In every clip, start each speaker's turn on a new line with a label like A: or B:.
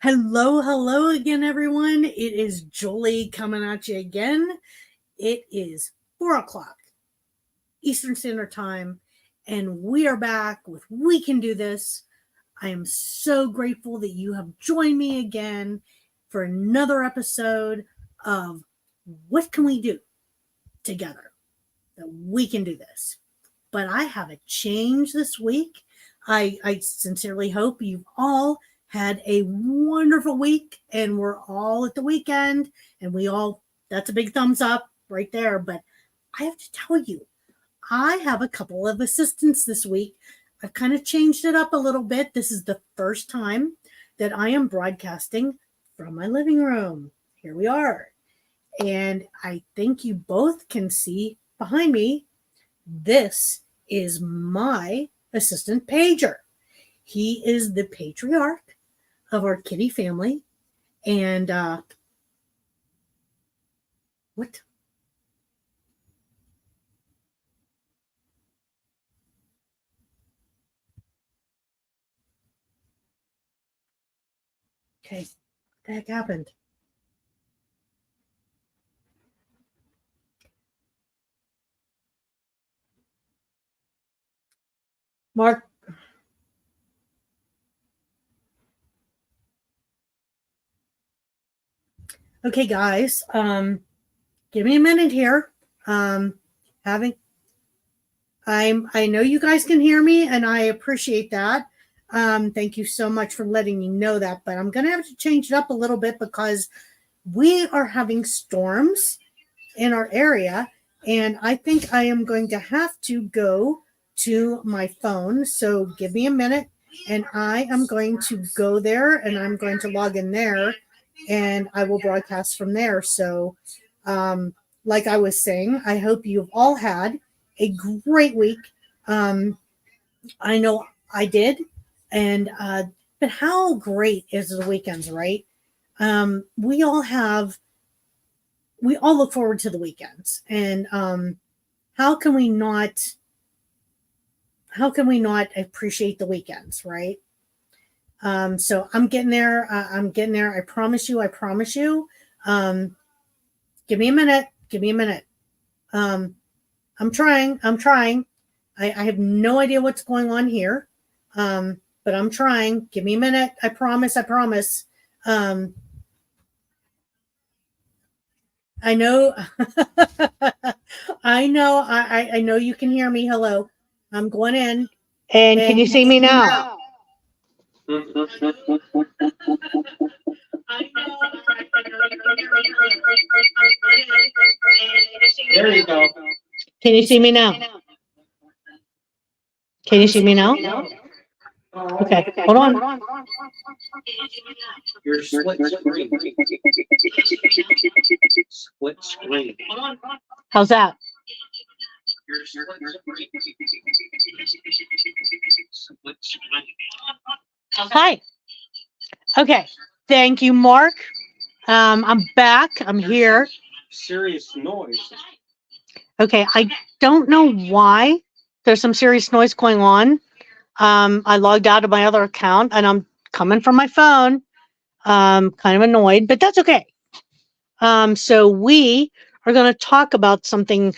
A: Hello again, everyone. It is Jolie coming at you again. It is 4 o'clock Eastern Standard Time, and we are back with We Can Do This. I am so grateful that you have joined me again for another episode of What Can We Do Together? That we can do this. But I have a change this week. I sincerely hope you've all had a wonderful week and we're all at the weekend and that's a big thumbs up right there. But I have to tell you, I have a couple of assistants this week. I've kind of changed it up a little bit. This is the first time that I am broadcasting from my living room. Here we are. And I think you both can see behind me, this is my assistant Pager. He is the patriarch of our kitty family. And what? Okay, what the heck happened? Mark. Okay, guys, give me a minute here. I know you guys can hear me, and I appreciate that. Thank you so much for letting me know that, but I'm going to have to change it up a little bit because we are having storms in our area, and I think I am going to have to go to my phone. So give me a minute, and I am going to go there, and I'm going to log in there, and I will broadcast from there. So, like I was saying, I hope you've all had a great week. I know I did, and but how great is the weekends, right? We all look forward to the weekends, and how can we not appreciate the weekends, right? So I'm getting there. I promise you. Give me a minute. I'm trying. I have no idea what's going on here. But I'm trying. Give me a minute. I promise. I know. I know you can hear me. Hello. I'm going in.
B: And can you see me now?
C: There you go.
B: Can you see me now? Can you see me now? Okay, hold on.
C: Your split screen. Split screen.
B: How's that?
C: Your split screen.
B: Hi. Okay. Thank you, Mark. I'm back. I'm here.
C: Serious noise.
B: Okay. I don't know why there's some serious noise going on. I logged out of my other account and I'm coming from my phone. Kind of annoyed, but that's okay. So we are going to talk about something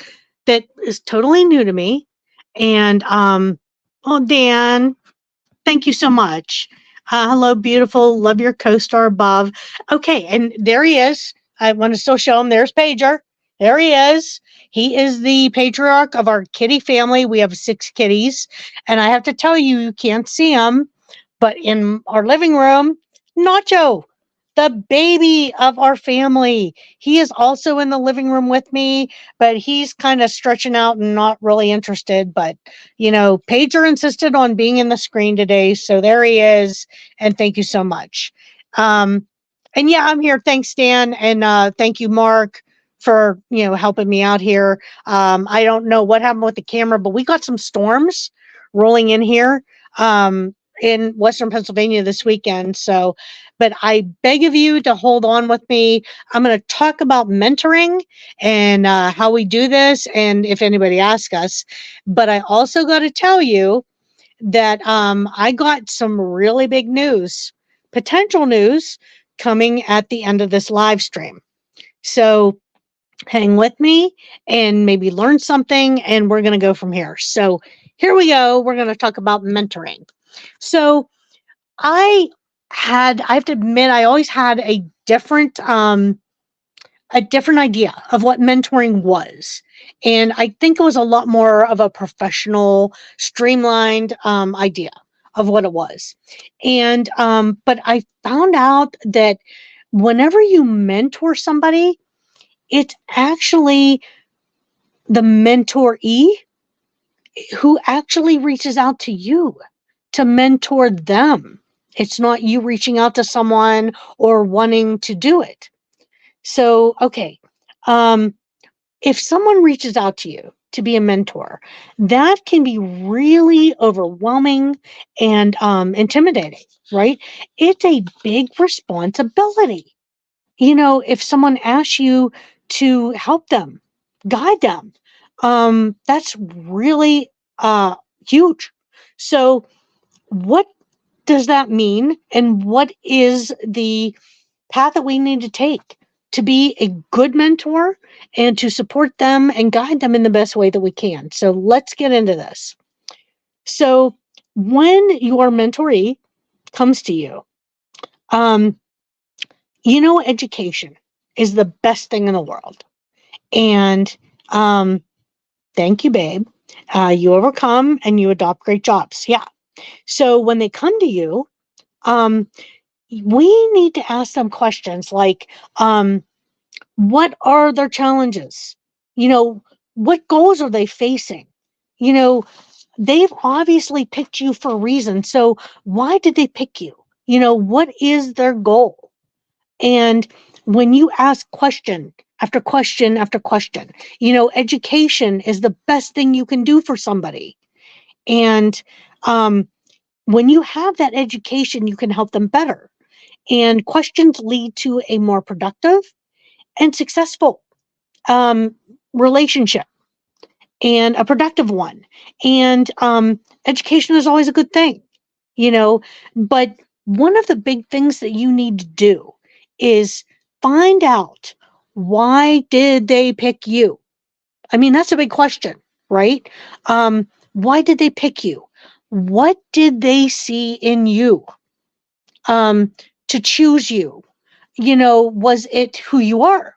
B: that is totally new to me. And, oh, Dan, thank you so much. Hello, beautiful. Love your co-star, Bob. Okay. And there he is. I want to still show him. There's Pager. There he is. He is the patriarch of our kitty family. We have 6 kitties. And I have to tell you, you can't see him, but in our living room, Nacho, the baby of our family. He is also in the living room with me, but he's kind of stretching out and not really interested. But, Pager insisted on being in the screen today. So there he is. And thank you so much. And yeah, I'm here. Thanks, Dan. And thank you, Mark, for, helping me out here. I don't know what happened with the camera, but we got some storms rolling in here. In Western Pennsylvania this weekend. So, but I beg of you to hold on with me. I'm going to talk about mentoring and how we do this and if anybody asks us. But I also got to tell you that I got some really big news potential news coming at the end of this live stream. So hang with me and maybe learn something, and we're going to go from here. So here we go. We're going to talk about mentoring. So I have to admit, I always had a different idea of what mentoring was. And I think it was a lot more of a professional, streamlined idea of what it was. And but I found out that whenever you mentor somebody, it's actually the mentoree who actually reaches out to you to mentor them. It's not you reaching out to someone or wanting to do it. So, okay, if someone reaches out to you to be a mentor, that can be really overwhelming and intimidating, right? It's a big responsibility. You know, if someone asks you to help them, guide them, that's really huge. So, what does that mean? And what is the path that we need to take to be a good mentor and to support them and guide them in the best way that we can? So, let's get into this. So, when your mentoree comes to you, you know, education is the best thing in the world. And thank you, babe. You overcome and you adopt great jobs. Yeah. So when they come to you, we need to ask them questions like, what are their challenges? You know, what goals are they facing? You know, they've obviously picked you for a reason. So why did they pick you? You know, what is their goal? And when you ask question after question after question, you know, education is the best thing you can do for somebody. And when you have that education, you can help them better. And questions lead to a more productive and successful relationship, and a productive one. And education is always a good thing, you know. But one of the big things that you need to do is find out, why did they pick you? I mean, that's a big question, right? Why did they pick you? What did they see in you to choose you? You know, was it who you are?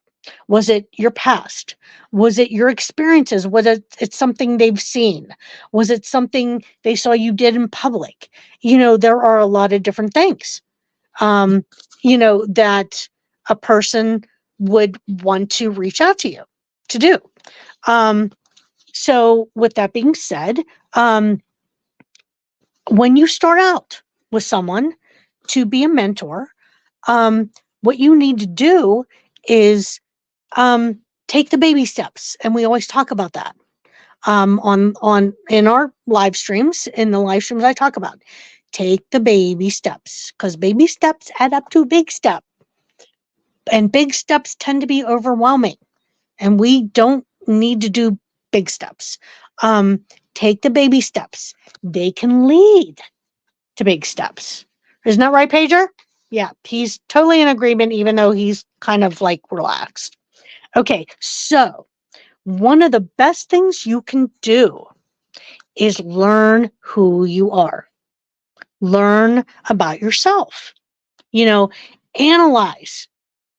B: Was it your past? Was it your experiences? Was it something they've seen? Was it something they saw you did in public? You know, there are a lot of different things, you know, that a person would want to reach out to you to do. So with that being said, when you start out with someone to be a mentor, what you need to do is take the baby steps, and we always talk about that on in our live streams. In the live streams, I talk about take the baby steps, because baby steps add up to a big step, and big steps tend to be overwhelming, and we don't need to do big steps. Take the baby steps; they can lead to big steps. Isn't that right, Pager? Yeah, he's totally in agreement, even though he's kind of like relaxed. Okay, so one of the best things you can do is learn who you are. Learn about yourself. You know, analyze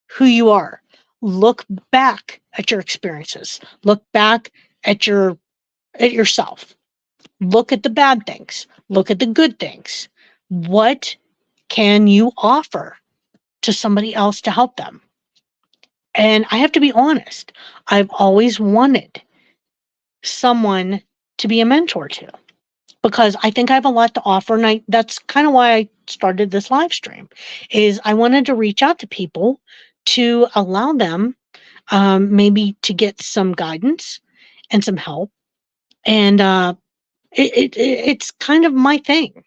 B: who you are. Look back at your experiences. Look back at yourself. Look at the bad things. Look at the good things. What can you offer to somebody else to help them? And I have to be honest, I've always wanted someone to be a mentor to, because I think I have a lot to offer. And that's kind of why I started this live stream, is I wanted to reach out to people to allow them maybe to get some guidance and some help. And it's kind of my thing.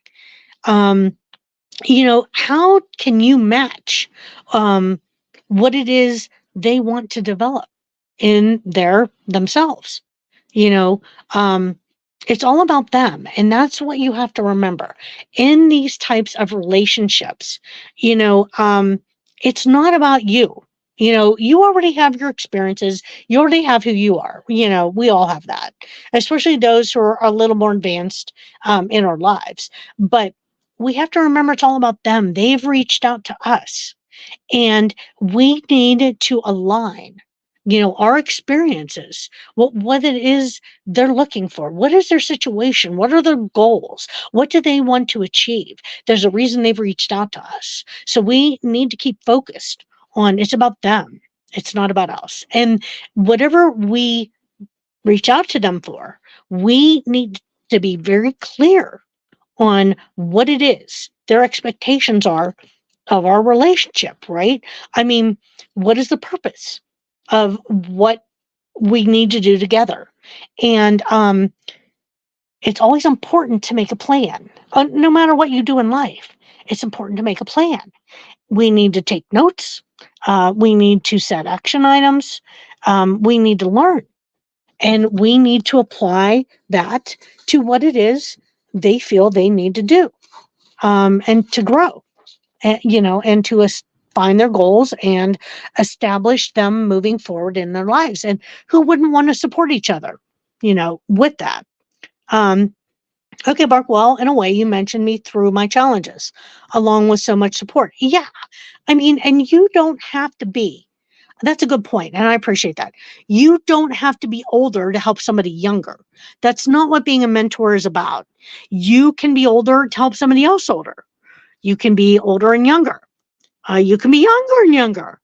B: You know, how can you match what it is they want to develop in themselves? You know, It's all about them. And that's what you have to remember in these types of relationships. You know, it's not about you. You know, you already have your experiences. You already have who you are. You know, we all have that, especially those who are a little more advanced in our lives. But we have to remember it's all about them. They've reached out to us, and we need to align, you know, our experiences, what it is they're looking for. What is their situation? What are their goals? What do they want to achieve? There's a reason they've reached out to us. So we need to keep focused on it's about them. It's not about us. And whatever we reach out to them for, we need to be very clear on what it is their expectations are of our relationship, right? I mean, what is the purpose of what we need to do together? And it's always important to make a plan. No matter what you do in life, it's important to make a plan. We need to take notes. We need to set action items. We need to learn. And we need to apply that to what it is they feel they need to do and to grow. You know, and to find their goals and establish them moving forward in their lives. And who wouldn't want to support each other, you know, with that? Um, okay, Bark, well, in a way, you mentioned me through my challenges along with so much support. Yeah. I mean, and you don't have to be. That's a good point, and I appreciate that. You don't have to be older to help somebody younger. That's not what being a mentor is about. You can be older to help somebody else older. You can be older and younger. You can be younger and younger.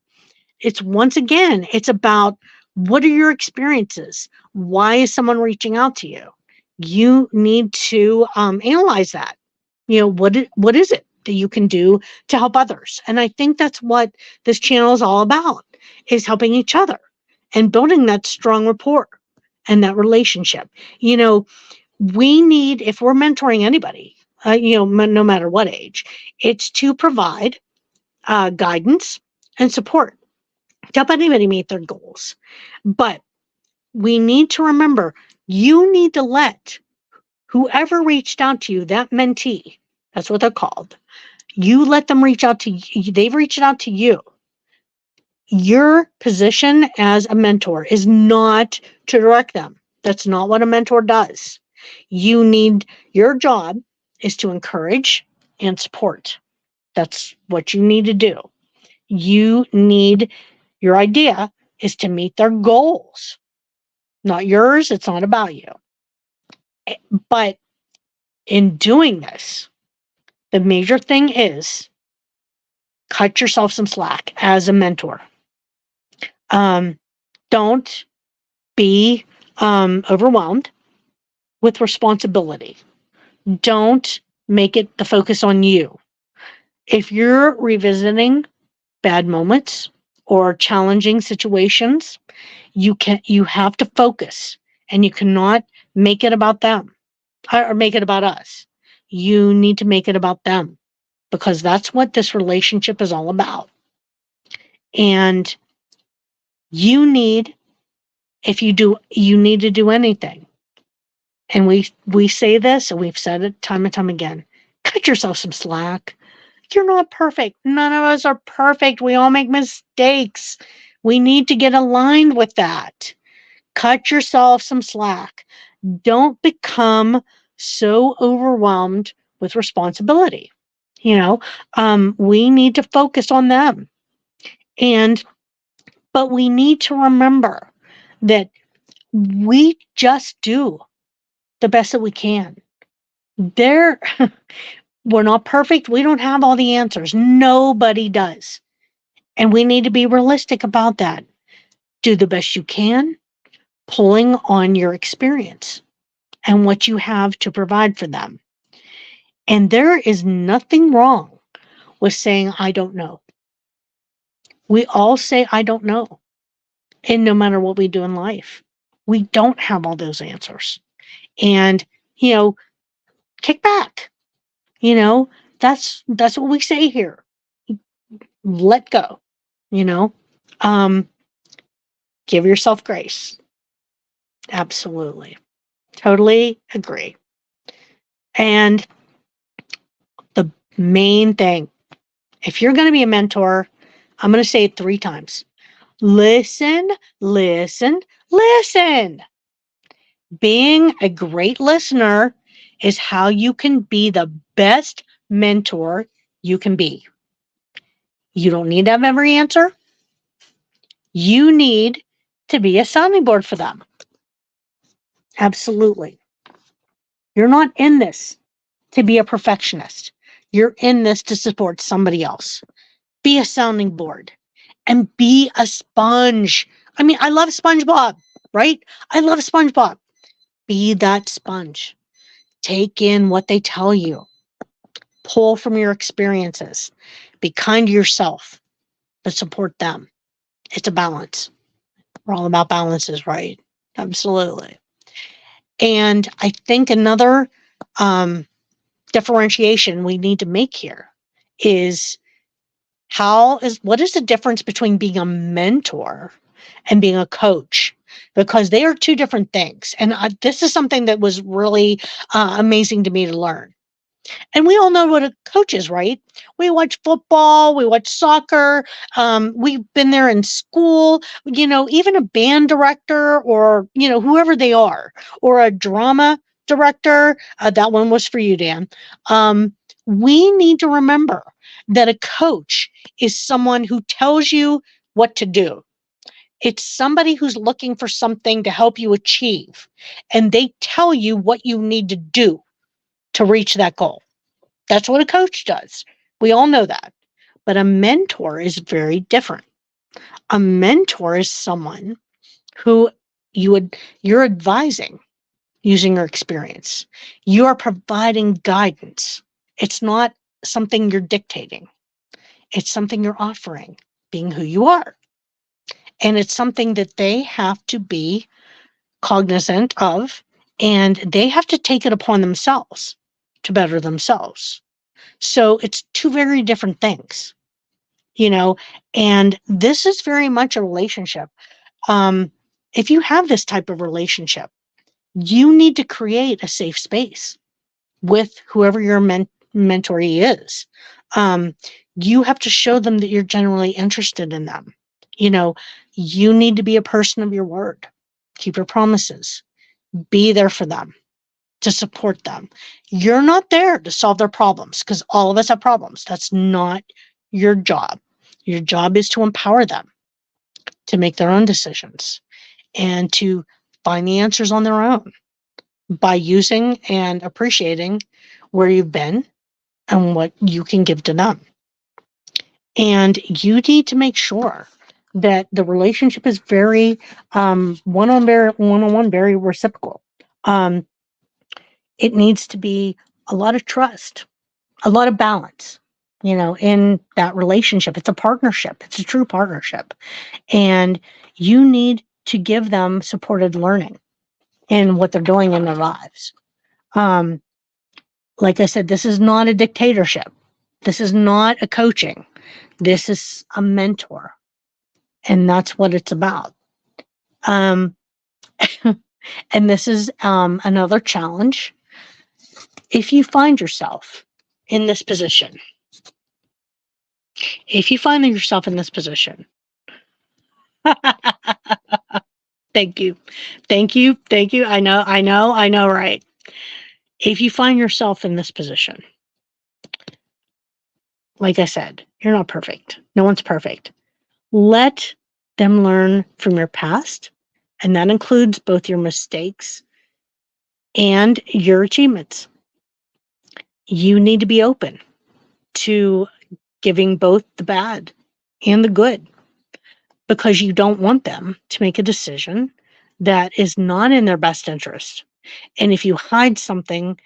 B: It's once again, it's about what are your experiences? Why is someone reaching out to you? You need to analyze that. You know, what is it that you can do to help others? And I think that's what this channel is all about, is helping each other and building that strong rapport and that relationship. You know, we need, if we're mentoring anybody, you know, no matter what age, it's to provide guidance and support to help anybody meet their goals. But we need to remember, you need to let whoever reached out to you, that mentee, that's what they're called, you let them reach out to you. They've reached out to you. Your position as a mentor is not to direct them. That's not what a mentor does. Your job is to encourage and support. That's what you need to do. Your idea is to meet their goals, not yours. It's not about you. But in doing this, the major thing is cut yourself some slack as a mentor. Don't be overwhelmed with responsibility. Don't make it the focus on you. If you're revisiting bad moments or challenging situations, you have to focus, and you cannot make it about them or make it about us. You need to make it about them, because that's what this relationship is all about. And you need to do anything. And we say this, and we've said it time and time again. Cut yourself some slack. You're not perfect. None of us are perfect. We all make mistakes. We need to get aligned with that. Cut yourself some slack. Don't become so overwhelmed with responsibility. You know, we need to focus on them. But we need to remember that we just do the best that we can. We're not perfect. We don't have all the answers. Nobody does. And we need to be realistic about that. Do the best you can, pulling on your experience and what you have to provide for them. And there is nothing wrong with saying, I don't know. We all say, I don't know. And no matter what we do in life, we don't have all those answers. And, you know, kick back. You know, that's what we say here. Let go, you know. Give yourself grace. Absolutely. Totally agree. And the main thing, if you're going to be a mentor, I'm going to say it 3 times. Listen, listen, listen. Being a great listener is how you can be the best mentor you can be. You don't need to have every answer. You need to be a sounding board for them. Absolutely. You're not in this to be a perfectionist. You're in this to support somebody else. Be a sounding board and be a sponge. I mean, I love SpongeBob, right? I love SpongeBob. Be that sponge. Take in what they tell you. Pull from your experiences. Be kind to yourself, but support them. It's a balance. We're all about balances, right? Absolutely. And I think another differentiation we need to make here is what is the difference between being a mentor and being a coach? Because they are 2 different things. And this is something that was really amazing to me to learn. And we all know what a coach is, right? We watch football, we watch soccer, we've been there in school, even a band director or, whoever they are, or a drama director. That one was for you, Dan. We need to remember that a coach is someone who tells you what to do. It's somebody who's looking for something to help you achieve, and they tell you what you need to do to reach that goal. That's what a coach does. We all know that. But a mentor is very different. A mentor is someone who you're advising using your experience. You are providing guidance. It's not something you're dictating. It's something you're offering, being who you are. And it's something that they have to be cognizant of, and they have to take it upon themselves to better themselves. So it's 2 very different things, and this is very much a relationship. If you have this type of relationship, you need to create a safe space with whoever your mentoree is. You have to show them that you're genuinely interested in them. You need to be a person of your word. Keep your promises. Be there for them, to support them. You're not there to solve their problems, because all of us have problems. That's not your job. Your job is to empower them to make their own decisions and to find the answers on their own by using and appreciating where you've been and what you can give to them. And you need to make sure that the relationship is very one-on-one, very reciprocal. It needs to be a lot of trust, a lot of balance, in that relationship. It's a partnership. It's a true partnership. And you need to give them supported learning in what they're doing in their lives. Like I said, this is not a dictatorship. This is not a coaching. This is a mentor. And that's what it's about. And this is another challenge. If you find yourself in this position, thank you. I know, right? If you find yourself in this position, like I said, you're not perfect. No one's perfect. Let them learn from your past, and that includes both your mistakes and your achievements. You need to be open to giving both the bad and the good, because you don't want them to make a decision that is not in their best interest. And if you hide something,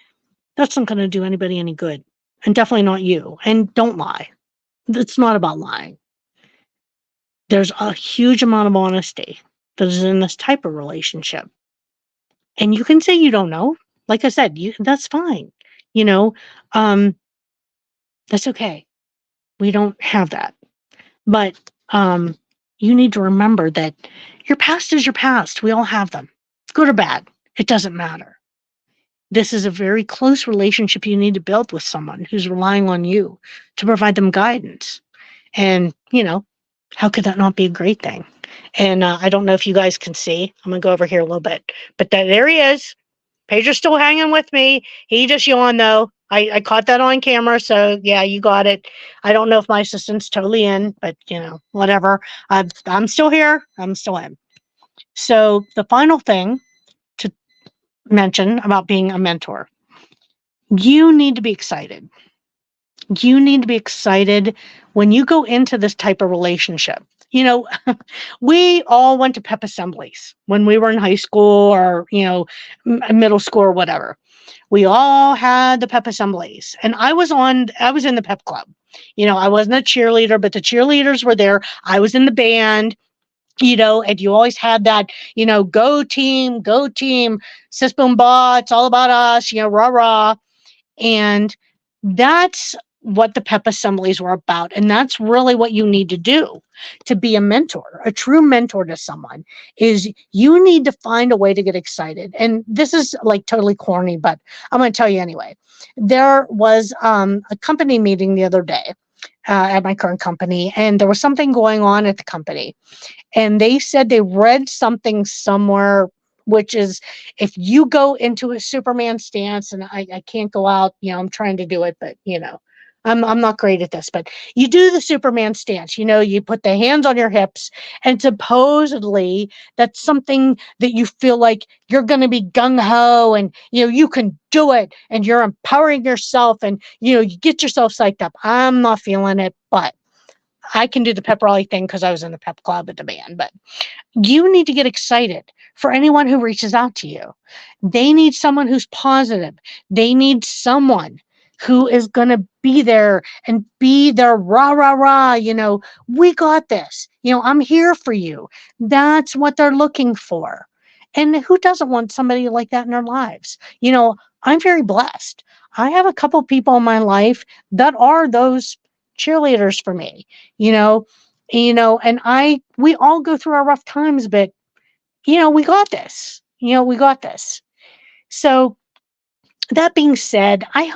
B: that's not going to do anybody any good, and definitely not you. And don't lie. It's not about lying. There's a huge amount of honesty that is in this type of relationship. And you can say you don't know. Like I said, that's fine. That's okay. We don't have that. But you need to remember that your past is your past. We all have them. Good or bad, it doesn't matter. This is a very close relationship you need to build with someone who's relying on you to provide them guidance. And, how could that not be a great thing? And I don't know if you guys can see. I'm going to go over here a little bit. But there he is. Pager's still hanging with me. He just yawned, though. I caught that on camera. So, yeah, you got it. I don't know if my assistant's totally in, but, whatever. I'm still here. I'm still in. So the final thing to mention about being a mentor, you need to be excited. You need to be excited when you go into this type of relationship. We all went to pep assemblies when we were in high school or, middle school or whatever. We all had the pep assemblies, and I was in the pep club. I wasn't a cheerleader, but the cheerleaders were there. I was in the band, and you always had that, go team, sis boom ba, it's all about us, rah, rah. And that's what the pep assemblies were about. And that's really what you need to do to be a mentor. A true mentor to someone is you need to find a way to get excited. And this is like totally corny, but I'm going to tell you anyway. There was a company meeting the other day at my current company, and there was something going on at the company. And they said they read something somewhere, which is if you go into a Superman stance, and I can't go out, I'm trying to do it, but I'm not great at this, but you do the Superman stance, you put the hands on your hips, and supposedly that's something that you feel like you're going to be gung-ho, and you can do it, and you're empowering yourself, and you get yourself psyched up. I'm not feeling it, but I can do the pep rally thing because I was in the pep club at the band. But you need to get excited for anyone who reaches out to you. They need someone who's positive. They need someone who is going to be there and be their rah, rah, rah. We got this. I'm here for you. That's what they're looking for. And who doesn't want somebody like that in their lives? I'm very blessed. I have a couple people in my life that are those cheerleaders for me, and we all go through our rough times, but we got this. We got this. So that being said, I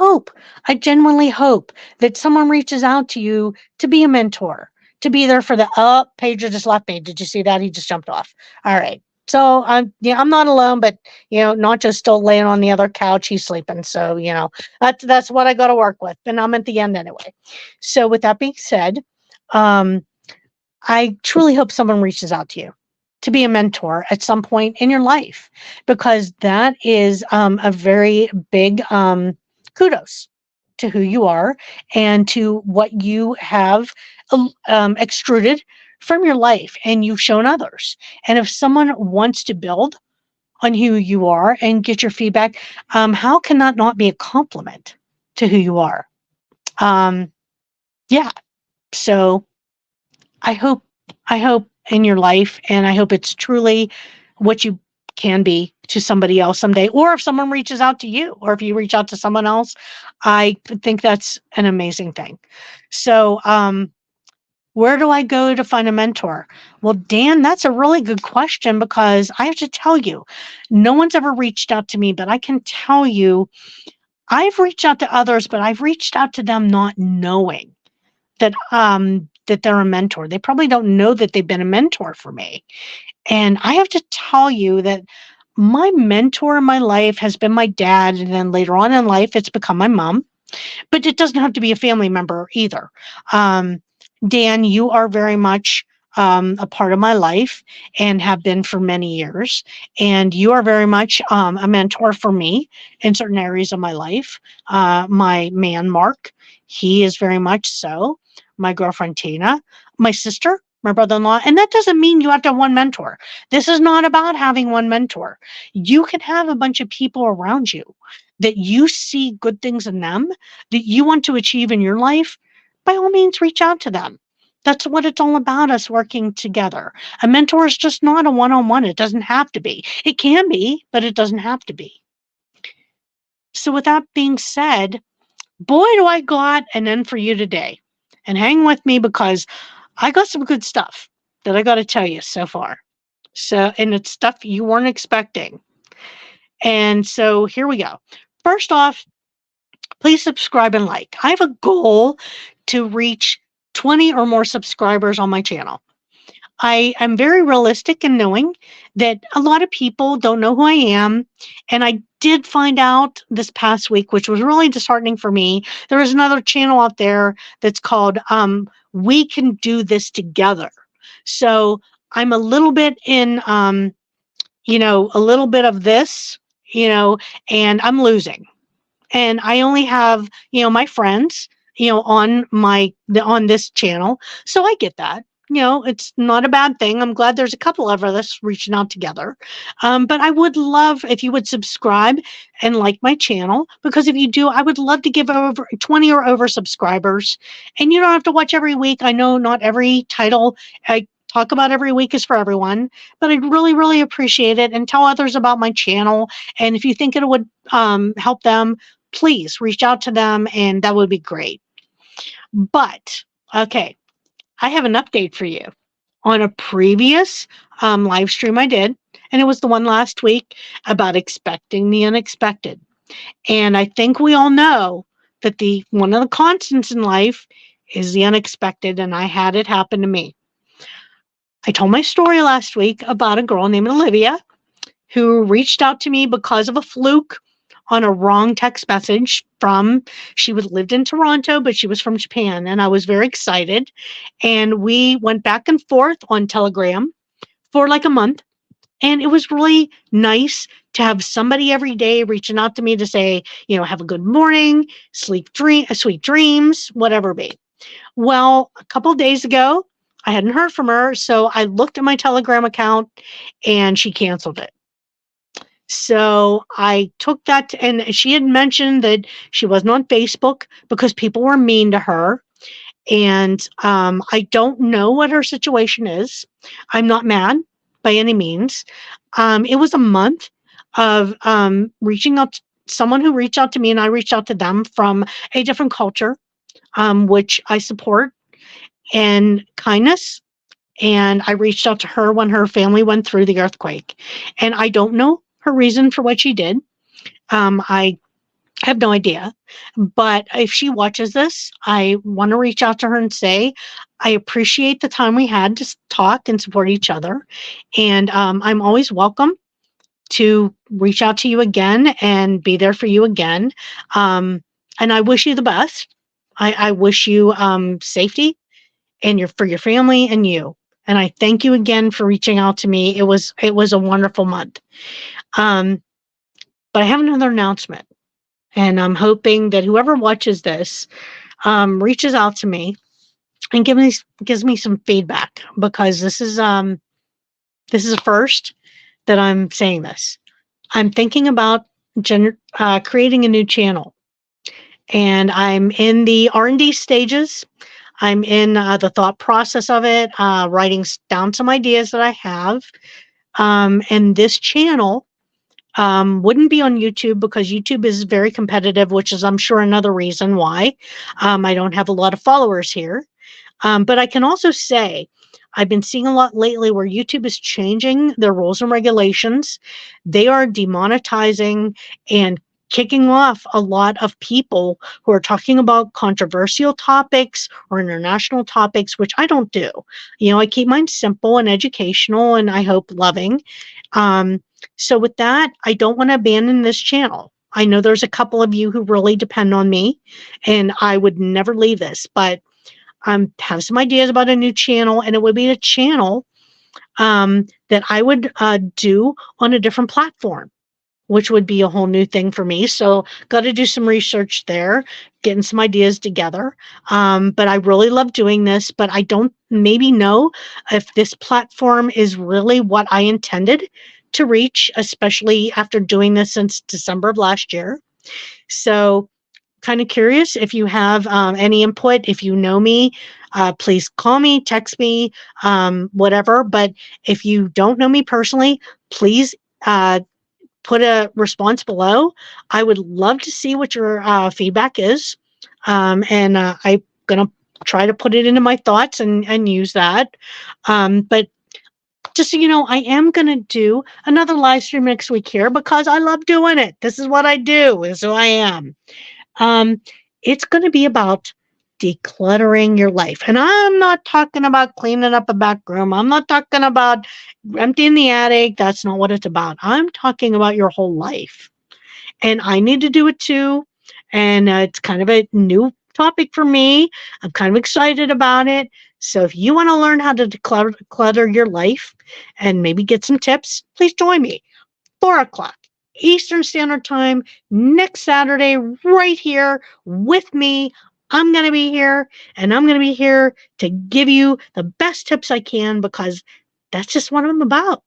B: genuinely hope that someone reaches out to you to be a mentor, to be there for Pager just left me. Did you see that? He just jumped off. All right. So I'm not alone, but Nacho's still laying on the other couch. He's sleeping. So, that's what I got to work with, and I'm at the end anyway. So with that being said, I truly hope someone reaches out to you to be a mentor at some point in your life, because that is a very big kudos to who you are and to what you have extruded from your life and you've shown others. And if someone wants to build on who you are and get your feedback, how can that not be a compliment to who you are? Yeah. So I hope in your life, and I hope it's truly what you can be to somebody else someday, or if someone reaches out to you, or if you reach out to someone else, I think that's an amazing thing. So, where do I go to find a mentor? Well, Dan, that's a really good question, because I have to tell you, no one's ever reached out to me, but I can tell you, I've reached out to others, but I've reached out to them not knowing that they're a mentor. They probably don't know that they've been a mentor for me. And I have to tell you that my mentor in my life has been my dad, and then later on in life, it's become my mom. But it doesn't have to be a family member either. Dan, you are very much a part of my life and have been for many years. And you are very much a mentor for me in certain areas of my life. My man, Mark, he is very much so. My girlfriend, Tina, my sister, my brother-in-law. And that doesn't mean you have to have one mentor. This is not about having one mentor. You can have a bunch of people around you that you see good things in them that you want to achieve in your life. By all means, reach out to them. That's what it's all about, us working together. A mentor is just not a one-on-one. It doesn't have to be. It can be, but it doesn't have to be. So with that being said, boy, do I got an end for you today. And hang with me, because I got some good stuff that I got to tell you so far. And it's stuff you weren't expecting. And so here we go. first off, please subscribe and like. I have a goal to reach 20 or more subscribers on my channel. I am very realistic in knowing that a lot of people don't know who I am. And I did find out this past week, which was really disheartening for me. There is another channel out there that's called We Can Do This Together. So I'm a little bit in, a little bit of this, and I'm losing. And I only have, my friends, on on this channel. So I get that. It's not a bad thing. I'm glad there's a couple of us reaching out together. But I would love if you would subscribe and like my channel, because if you do, I would love to give over 20 or over subscribers. And you don't have to watch every week. I know not every title I talk about every week is for everyone, but I'd really, really appreciate it, and tell others about my channel. And if you think it would help them, please reach out to them, and that would be great. But, okay, I have an update for you on a previous live stream I did, and it was the one last week about expecting the unexpected. And I think we all know that one of the constants in life is the unexpected, and I had it happen to me. I told my story last week about a girl named Olivia who reached out to me because of a fluke on a wrong text message she lived in Toronto, but she was from Japan, and I was very excited. And we went back and forth on Telegram for like a month. And it was really nice to have somebody every day reaching out to me to say, have a good morning, sweet dreams, whatever it be. Well, a couple of days ago, I hadn't heard from her, so I looked at my Telegram account and she canceled it. So I took that, and she had mentioned that she wasn't on Facebook because people were mean to her. And I don't know what her situation is. I'm not mad by any means. It was a month of reaching out to someone who reached out to me, and I reached out to them from a different culture, which I support, and kindness. And I reached out to her when her family went through the earthquake. And I don't know her reason for what she did. I have no idea. But if she watches this, I want to reach out to her and say, I appreciate the time we had to talk and support each other. And I'm always welcome to reach out to you again and be there for you again. And I wish you the best. I wish you safety and for your family and you. And I thank you again for reaching out to me. It was a wonderful month. But I have another announcement, and I'm hoping that whoever watches this reaches out to me and gives me some feedback, because this is a first that I'm saying this. I'm thinking about creating a new channel, and I'm in the R&D stages. I'm in the thought process of it, writing down some ideas that I have. And this channel wouldn't be on YouTube, because YouTube is very competitive, which is, I'm sure, another reason why I don't have a lot of followers here. But I can also say I've been seeing a lot lately where YouTube is changing their rules and regulations. They are demonetizing and kicking off a lot of people who are talking about controversial topics or international topics, which I don't do. I keep mine simple and educational, and I hope loving. So with that, I don't want to abandon this channel. I know there's a couple of you who really depend on me, and I would never leave this, but I have some ideas about a new channel, and it would be a channel that I would do on a different platform, which would be a whole new thing for me. So got to do some research there, getting some ideas together. But I really love doing this, but I don't maybe know if this platform is really what I intended to reach, especially after doing this since December of last year. So kind of curious if you have any input. If you know me, please call me, text me, whatever. But if you don't know me personally, please put a response below. I would love to see what your feedback is. And I'm going to try to put it into my thoughts and use that. But just so you know, I am going to do another live stream next week here because I love doing it. This is what I do. This is who I am. It's going to be about decluttering your life. And I'm not talking about cleaning up a back room. I'm not talking about emptying the attic. That's not what it's about. I'm talking about your whole life. And I need to do it too. And it's kind of a new topic for me. I'm kind of excited about it. So if you want to learn how to declutter your life and maybe get some tips, please join me. 4 o'clock Eastern Standard Time next Saturday, right here with me. I'm going to be here, and I'm going to be here to give you the best tips I can because that's just what I'm about.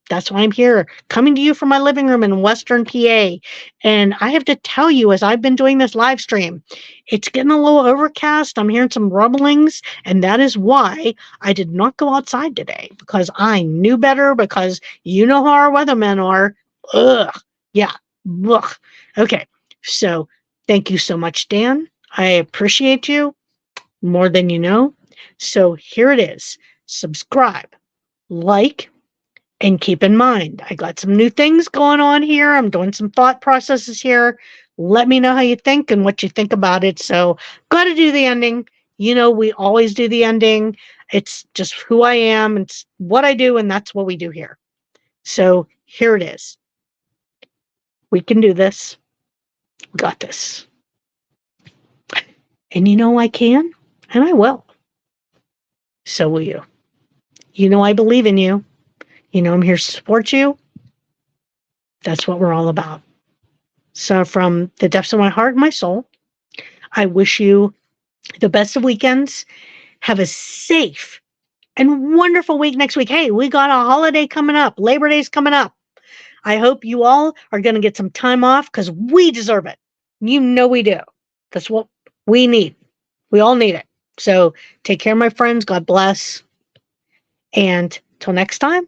B: That's why I'm here, coming to you from my living room in Western PA. And I have to tell you, as I've been doing this live stream, it's getting a little overcast. I'm hearing some rumblings, and that is why I did not go outside today, because I knew better, because you know how our weathermen are. Ugh. Yeah. Ugh. Okay. So thank you so much, Dan. I appreciate you more than you know. So here it is. Subscribe, like, and keep in mind, I got some new things going on here. I'm doing some thought processes here. Let me know how you think and what you think about it. So, got to do the ending. You know, we always do the ending. It's just who I am. It's what I do, and that's what we do here. So, here it is. We can do this. Got this. And you know I can, and I will. So will you. You know I believe in you. You know I'm here to support you. That's what we're all about. So from the depths of my heart and my soul, I wish you the best of weekends. Have a safe and wonderful week next week. Hey, we got a holiday coming up. Labor Day's coming up. I hope you all are going to get some time off because we deserve it. You know we do. That's what we need. We all need it. So take care, my friends. God bless. And till next time,